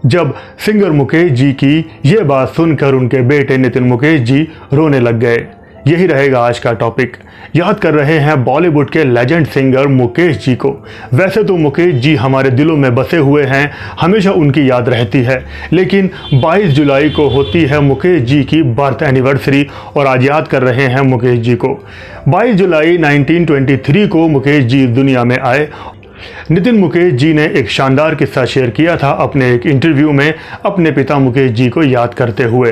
जब सिंगर मुकेश जी की ये बात सुनकर उनके बेटे नितिन मुकेश जी रोने लग गए। यही रहेगा आज का टॉपिक। याद कर रहे हैं बॉलीवुड के लेजेंड सिंगर मुकेश जी को। वैसे तो मुकेश जी हमारे दिलों में बसे हुए हैं, हमेशा उनकी याद रहती है, लेकिन 22 जुलाई को होती है मुकेश जी की बर्थ एनिवर्सरी और आज याद कर रहे हैं मुकेश जी को। 22 जुलाई 1923 को मुकेश जी इस दुनिया में आए। नितिन मुकेश जी ने एक शानदार किस्सा शेयर किया था अपने एक इंटरव्यू में अपने पिता मुकेश जी को याद करते हुए।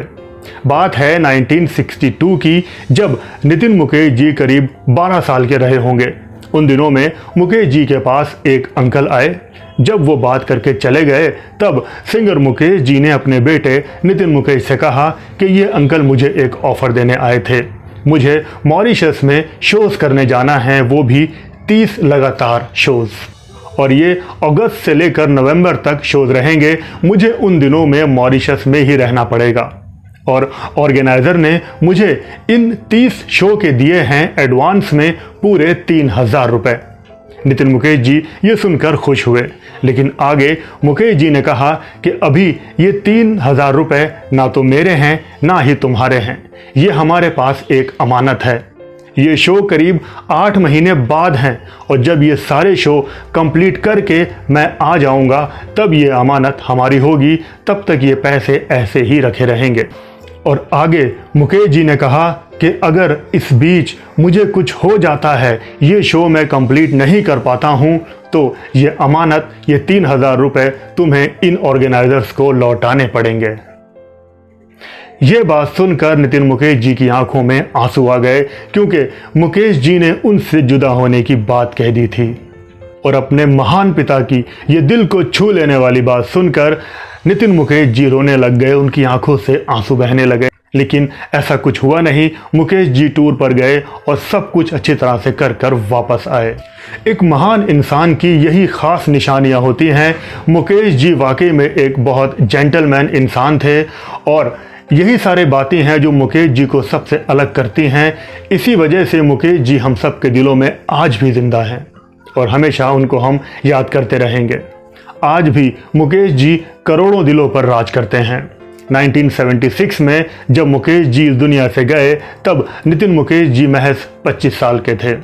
बात है 1962 की, जब नितिन मुकेश जी करीब 12 साल के रहे होंगे। उन दिनों में मुकेश जी के पास एक अंकल आए। जब वो बात करके चले गए तब सिंगर मुकेश जी ने अपने बेटे नितिन मुकेश से कहा कि ये अंकल मुझे एक ऑफ़र देने आए थे, मुझे मॉरिशस में शोज़ करने जाना है, वो भी 30 लगातार शोज़, और ये अगस्त से लेकर नवंबर तक शोज़ रहेंगे। मुझे उन दिनों में मॉरिशस में ही रहना पड़ेगा और ऑर्गेनाइज़र ने मुझे इन 30 शो के दिए हैं एडवांस में पूरे 3000 रुपये। नितिन मुकेश जी ये सुनकर खुश हुए, लेकिन आगे मुकेश जी ने कहा कि अभी ये 3000 रुपये ना तो मेरे हैं ना ही तुम्हारे हैं, ये हमारे पास एक अमानत है। ये शो करीब 8 महीने बाद हैं और जब ये सारे शो कंप्लीट करके मैं आ जाऊंगा तब ये अमानत हमारी होगी, तब तक ये पैसे ऐसे ही रखे रहेंगे। और आगे मुकेश जी ने कहा कि अगर इस बीच मुझे कुछ हो जाता है, ये शो मैं कंप्लीट नहीं कर पाता हूँ, तो ये अमानत, ये 3000 रुपये तुम्हें इन ऑर्गेनाइजर्स को लौटाने पड़ेंगे। ये बात सुनकर नितिन मुकेश जी की आंखों में आंसू आ गए, क्योंकि मुकेश जी ने उनसे जुदा होने की बात कह दी थी। और अपने महान पिता की ये दिल को छू लेने वाली बात सुनकर नितिन मुकेश जी रोने लग गए, उनकी आंखों से आंसू बहने लगे। लेकिन ऐसा कुछ हुआ नहीं। मुकेश जी टूर पर गए और सब कुछ अच्छी तरह से कर वापस आए। एक महान इंसान की यही ख़ास निशानियां होती हैं। मुकेश जी वाकई में एक बहुत जेंटलमैन इंसान थे और यही सारी बातें हैं जो मुकेश जी को सबसे अलग करती हैं। इसी वजह से मुकेश जी हम सब के दिलों में आज भी ज़िंदा हैं और हमेशा उनको हम याद करते रहेंगे। आज भी मुकेश जी करोड़ों दिलों पर राज करते हैं। 1976 में जब मुकेश जी इस दुनिया से गए तब नितिन मुकेश जी महज 25 साल के थे।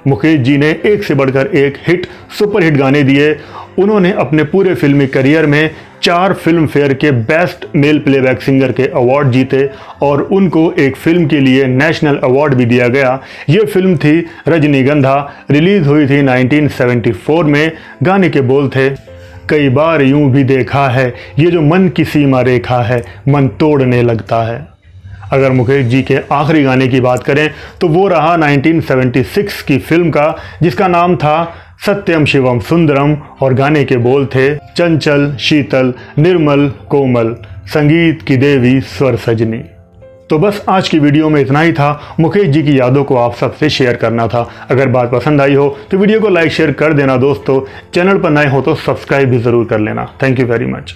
मुकेश जी ने एक से बढ़कर एक सुपर हिट गाने दिए। उन्होंने अपने पूरे फिल्मी करियर में 4 फिल्म फेयर के बेस्ट मेल प्लेबैक सिंगर के अवार्ड जीते और उनको एक फिल्म के लिए नेशनल अवार्ड भी दिया गया। ये फिल्म थी रजनीगंधा, रिलीज हुई थी 1974 में। गाने के बोल थे, कई बार यूं भी देखा है, ये जो मन की सीमा रेखा है, मन तोड़ने लगता है। अगर मुकेश जी के आखिरी गाने की बात करें तो वो रहा 1976 की फिल्म का, जिसका नाम था सत्यम शिवम सुंदरम, और गाने के बोल थे, चंचल शीतल निर्मल कोमल, संगीत की देवी स्वर सजनी। तो बस आज की वीडियो में इतना ही था। मुकेश जी की यादों को आप सबसे शेयर करना था। अगर बात पसंद आई हो तो वीडियो को लाइक शेयर कर देना दोस्तों। चैनल पर नए हो तो सब्सक्राइब भी ज़रूर कर लेना। Thank you very much.